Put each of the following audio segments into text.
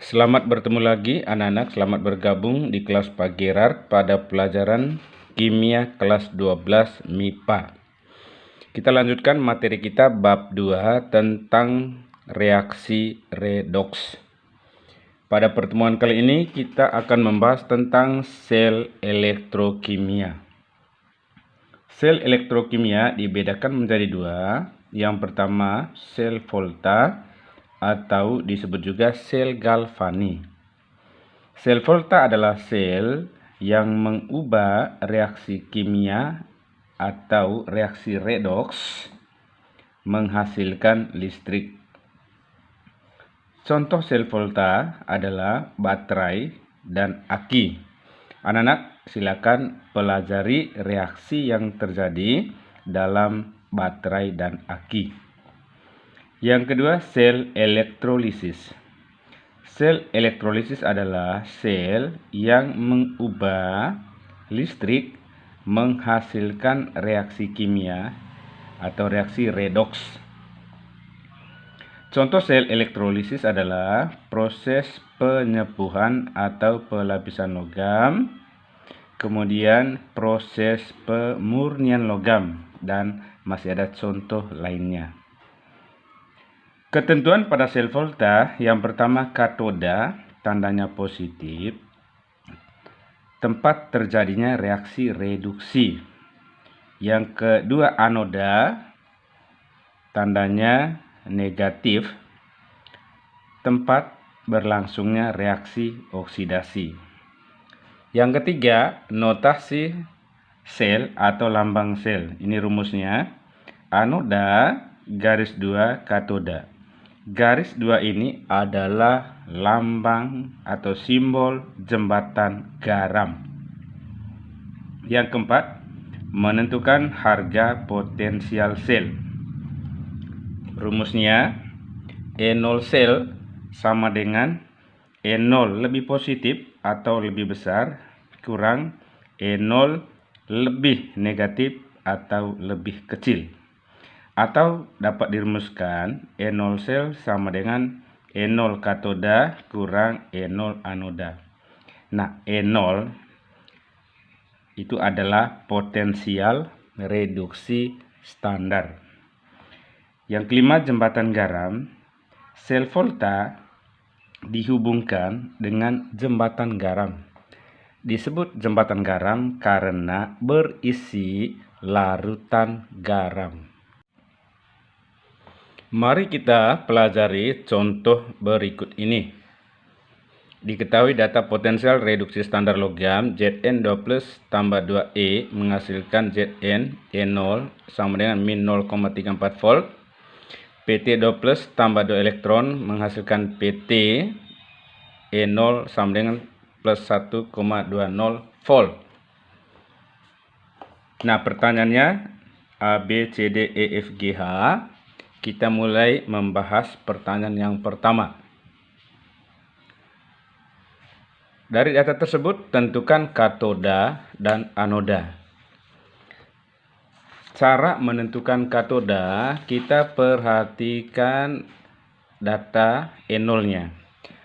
Selamat bertemu lagi anak-anak, selamat bergabung di kelas Pak Gerard pada pelajaran Kimia kelas 12 MIPA. Kita lanjutkan materi kita bab 2 tentang reaksi redoks. Pada pertemuan kali ini kita akan membahas tentang sel elektrokimia. Sel elektrokimia dibedakan menjadi dua. Yang pertama sel Volta atau disebut juga sel Galvani. Sel Volta adalah sel yang mengubah reaksi kimia atau reaksi redoks menghasilkan listrik. Contoh sel Volta adalah baterai dan aki. Anak-anak silakan pelajari reaksi yang terjadi dalam baterai dan aki. Yang kedua, sel elektrolisis. Sel elektrolisis adalah sel yang mengubah listrik menghasilkan reaksi kimia atau reaksi redoks. Contoh sel elektrolisis adalah proses penyepuhan atau pelapisan logam, kemudian proses pemurnian logam, dan masih ada contoh lainnya. Ketentuan pada sel Volta, yang pertama katoda, tandanya positif, tempat terjadinya reaksi reduksi. Yang kedua anoda, tandanya negatif, tempat berlangsungnya reaksi oksidasi. Yang ketiga, notasi sel atau lambang sel. Ini rumusnya, anoda garis 2 katoda. Garis 2 ini adalah lambang atau simbol jembatan garam. Yang keempat, menentukan harga potensial sel. Rumusnya, E0 sel sama dengan E0 lebih positif atau lebih besar kurang E0 lebih negatif atau lebih kecil. Atau dapat dirumuskan E0 sel sama dengan E0 katoda kurang E0 anoda. Nah, E0 itu adalah potensial reduksi standar. Yang kelima, jembatan garam. Sel Volta dihubungkan dengan jembatan garam. Disebut jembatan garam karena berisi larutan garam. Mari kita pelajari contoh berikut ini. Diketahui data potensial reduksi standar logam Zn2+ tambah 2E menghasilkan Zn E0 sama dengan min 0,34 volt. Pt2+ tambah 2 elektron menghasilkan PT E0 sama dengan plus 1,20 volt. Nah, pertanyaannya A, B, C, D, E, F, G, H. Kita mulai membahas pertanyaan yang pertama. Dari data tersebut, tentukan katoda dan anoda. Cara menentukan katoda, kita perhatikan data E0-nya.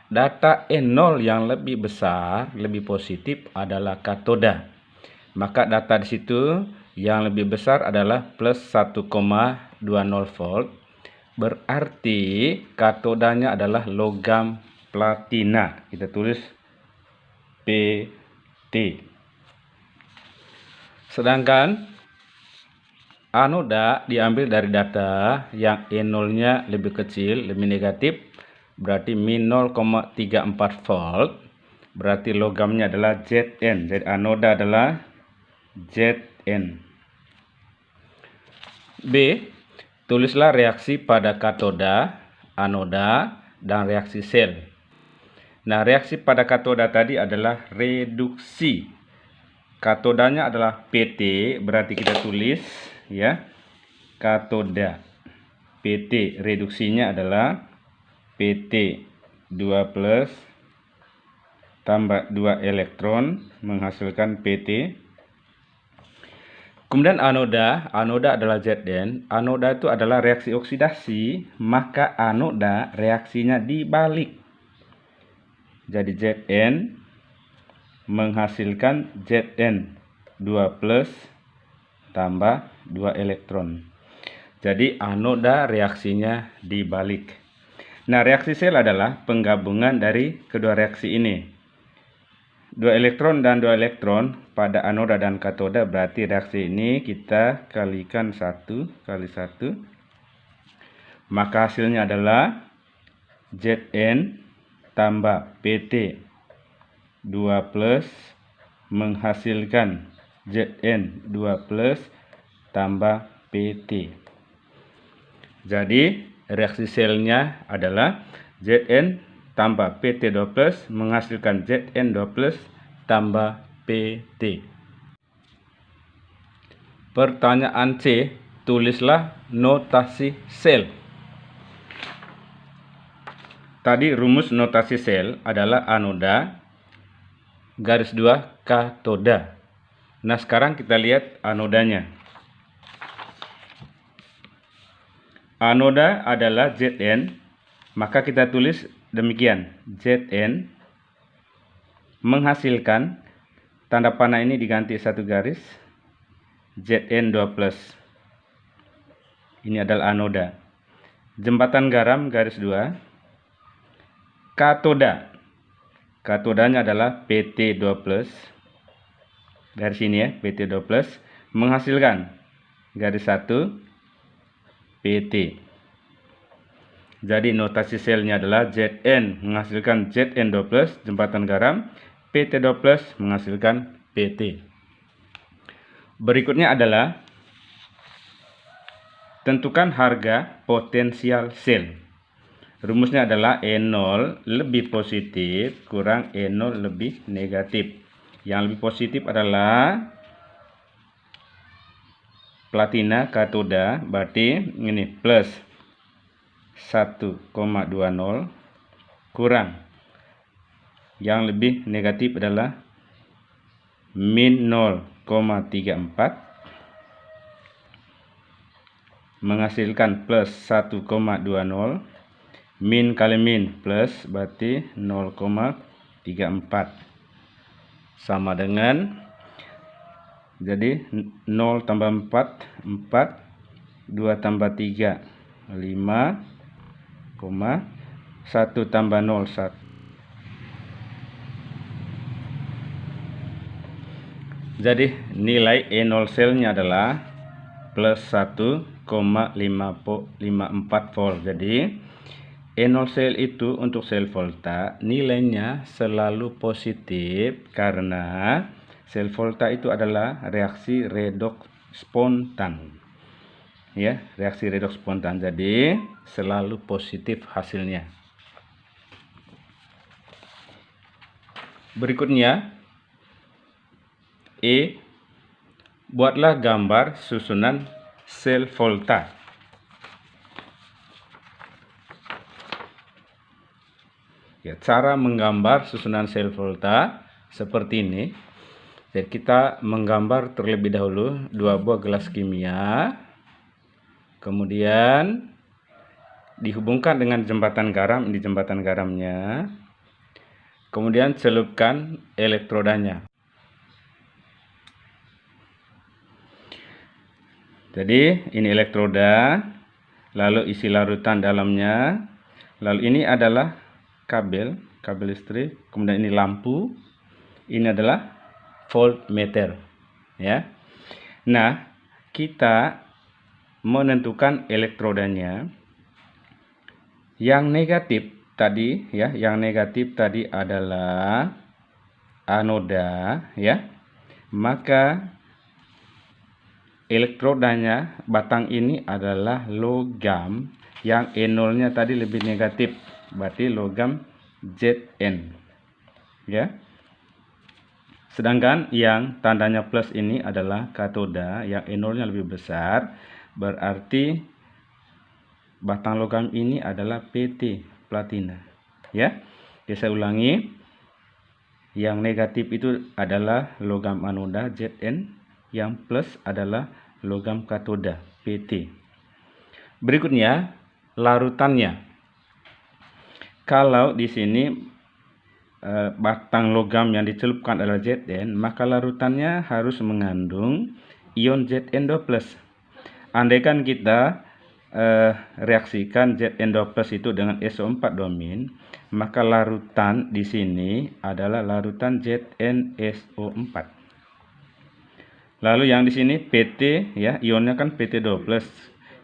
Data E0 yang lebih besar, lebih positif adalah katoda. Maka data di situ yang lebih besar adalah plus 1,20 volt. Berarti katodanya adalah logam platina. Kita tulis PT. Sedangkan anoda diambil dari data yang E0-nya lebih kecil, lebih negatif, berarti min 0,34 volt. Berarti logamnya adalah Zn. Jadi anoda adalah Zn. B, tulislah reaksi pada katoda, anoda, dan reaksi sel. Nah, reaksi pada katoda tadi adalah reduksi. Katodanya adalah PT, berarti kita tulis ya, katoda. PT reduksinya adalah PT 2+ tambah 2 elektron menghasilkan PT. Kemudian anoda adalah Zn. Anoda itu adalah reaksi oksidasi, maka anoda reaksinya dibalik. Jadi Zn menghasilkan Zn 2+ tambah 2 elektron. Jadi anoda reaksinya dibalik. Nah, reaksi sel adalah penggabungan dari kedua reaksi ini. 2 elektron dan 2 elektron pada anoda dan katoda, berarti reaksi ini kita kalikan 1 kali 1. Maka hasilnya adalah Zn tambah Pt 2+ menghasilkan Zn 2+ tambah Pt. Jadi reaksi selnya adalah Zn tambah Pt2+ menghasilkan Zn2+ tambah Pt. Pertanyaan C, tulislah notasi sel. Tadi rumus notasi sel adalah anoda garis 2 katoda. Nah, sekarang kita lihat anodanya. Anoda adalah Zn, maka kita tulis demikian. Zn menghasilkan, tanda panah ini diganti 1 garis, Zn2+. Ini adalah anoda. Jembatan garam garis 2. Katoda. Katodanya adalah Pt2+. Garis ini ya, Pt2+. Menghasilkan garis 1 Pt. Jadi notasi selnya adalah Zn menghasilkan Zn2+, jembatan garam, Pt2+ menghasilkan Pt. Berikutnya adalah tentukan harga potensial sel. Rumusnya adalah E0 lebih positif kurang E0 lebih negatif. Yang lebih positif adalah platina katoda, berarti ini plus 1,20 kurang. Yang lebih negatif adalah min 0,34 menghasilkan plus 1,20. Min kali min plus berarti 0,34 sama dengan, jadi 0 tambah 4 4, 2 tambah 3 5, 1 tambah 0 1. Jadi nilai E0 selnya adalah plus 1,54 volt. Jadi E0 sel itu untuk sel volta nilainya selalu positif karena sel volta itu adalah reaksi redoks spontan. Ya, reaksi redoks spontan. Jadi selalu positif hasilnya. Berikutnya E, buatlah gambar susunan sel volta. Ya, cara menggambar susunan sel volta seperti ini. Jadi kita menggambar terlebih dahulu 2 buah gelas kimia, kemudian dihubungkan dengan jembatan garam, ini jembatan garamnya, kemudian celupkan elektrodanya. Jadi ini elektroda, lalu isi larutan dalamnya, lalu ini adalah kabel listrik, kemudian ini lampu, ini adalah voltmeter ya. Nah, kita menentukan elektrodanya. Yang negatif tadi ya, yang negatif tadi adalah anoda ya. Maka elektrodanya batang ini adalah logam yang E0-nya tadi lebih negatif, berarti logam Zn ya. Sedangkan yang tandanya plus ini adalah katoda yang E0-nya lebih besar, berarti batang logam ini adalah Pt, platina ya. Oke, saya ulangi, yang negatif itu adalah logam anoda Zn, yang plus adalah logam katoda Pt. Berikutnya larutannya. Kalau di sini batang logam yang dicelupkan adalah Zn, maka larutannya harus mengandung ion Zn2+. Andaikan kita reaksikan Zn2+ itu dengan SO4 domin, maka larutan di sini adalah larutan ZnSO4. Lalu yang di sini PT, ya, ionnya kan PT2+.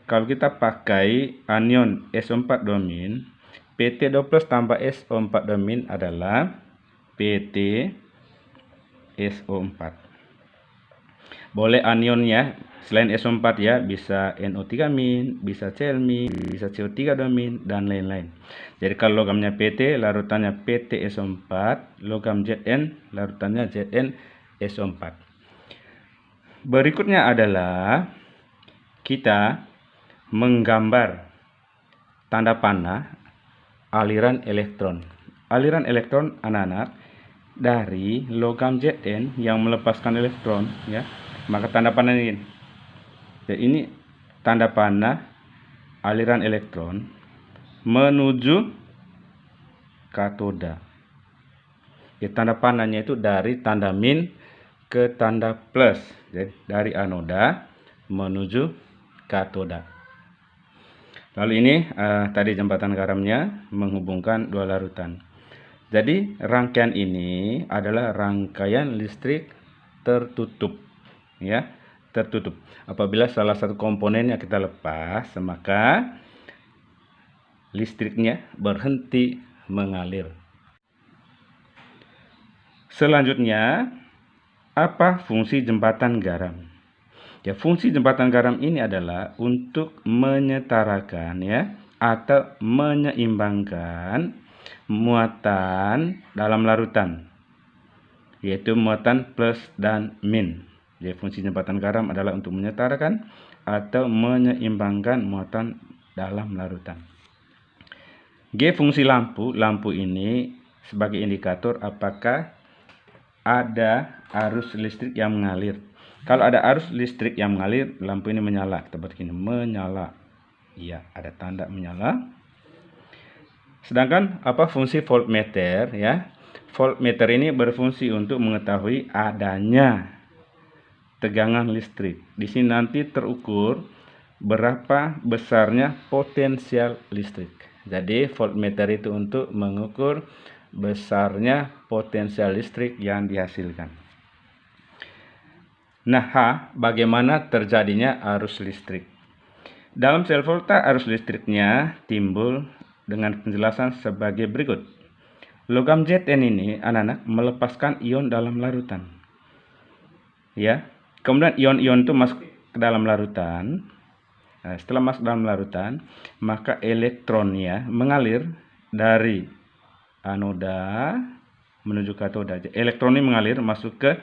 Kalau kita pakai anion SO4 domin, PT2+ tambah SO4 domin adalah PT SO4. Boleh anionnya selain SO4 ya, bisa NO3-, bisa Cl-, bisa CO3 domin, dan lain-lain. Jadi kalau logamnya PT, larutannya PT SO4, logam Zn, larutannya Zn SO4. Berikutnya adalah kita menggambar tanda panah aliran elektron. Aliran elektron anak-anak dari logam Zn yang melepaskan elektron, ya, maka tanda panah ini. Jadi ini tanda panah aliran elektron menuju katoda. Ya, tanda panahnya itu dari tanda min ke tanda plus. Jadi dari anoda menuju katoda. Lalu ini tadi jembatan garamnya menghubungkan dua larutan. Jadi rangkaian ini adalah rangkaian listrik tertutup, ya, tertutup. Apabila salah satu komponennya kita lepas, maka listriknya berhenti mengalir. Selanjutnya, apa fungsi jembatan garam? Ya, fungsi jembatan garam ini adalah untuk menyetarakan, ya, atau menyeimbangkan muatan dalam larutan, yaitu muatan plus dan min. Jadi fungsi jembatan garam adalah untuk menyetarakan atau menyeimbangkan muatan dalam larutan. G, fungsi lampu. Lampu ini sebagai indikator apakah ada arus listrik yang mengalir. Kalau ada arus listrik yang mengalir, lampu ini menyala. Kita buat gini, menyala. Iya, ada tanda menyala. Sedangkan apa fungsi voltmeter, ya? Voltmeter ini berfungsi untuk mengetahui adanya tegangan listrik. Di sini nanti terukur berapa besarnya potensial listrik. Jadi voltmeter itu untuk mengukur besarnya potensial listrik yang dihasilkan. Nah, H, bagaimana terjadinya arus listrik? Dalam sel volta arus listriknya timbul dengan penjelasan sebagai berikut. Logam Zn ini anak-anak melepaskan ion dalam larutan. Ya. Kemudian ion-ion itu masuk ke dalam larutan. Nah, setelah masuk dalam larutan, maka elektronnya mengalir dari anoda menuju katoda. Elektronnya mengalir masuk ke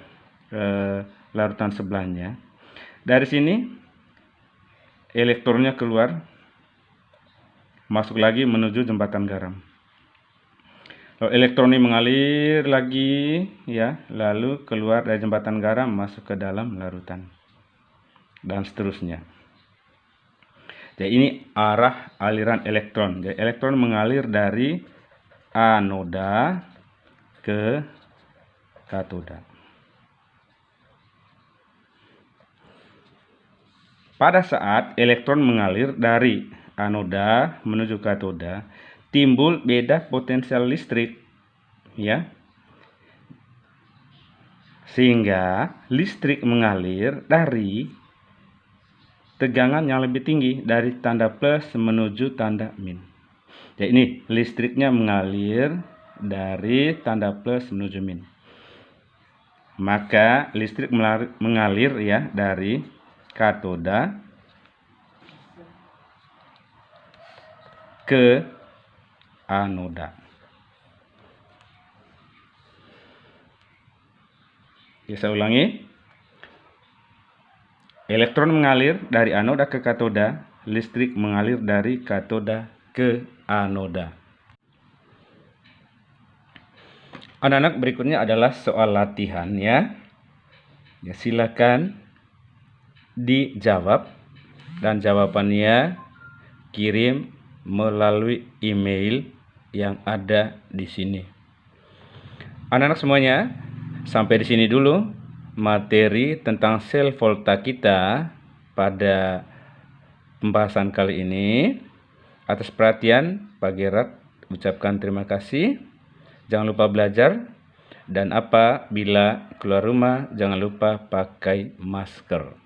larutan sebelahnya. Dari sini elektronnya keluar, masuk lagi menuju jembatan garam. Lalu elektronnya mengalir lagi, ya, lalu keluar dari jembatan garam masuk ke dalam larutan, dan seterusnya. Jadi ini arah aliran elektron. Jadi elektron mengalir dari anoda ke katoda. Pada saat elektron mengalir dari anoda menuju katoda, timbul beda potensial listrik, ya, sehingga listrik mengalir dari tegangan yang lebih tinggi, dari tanda plus menuju tanda min. Jadi ini listriknya mengalir dari tanda plus menuju min. Maka listrik mengalir, ya, dari katoda ke anoda. Saya ulangi. Elektron mengalir dari anoda ke katoda, listrik mengalir dari katoda ke anoda. Anak-anak, berikutnya adalah soal latihan, ya. Ya, silakan dijawab dan jawabannya kirim melalui email yang ada di sini. Anak-anak semuanya, sampai di sini dulu materi tentang sel volta kita pada pembahasan kali ini. Atas perhatian, Pak Gerard ucapkan terima kasih. Jangan lupa belajar, dan apabila keluar rumah jangan lupa pakai masker.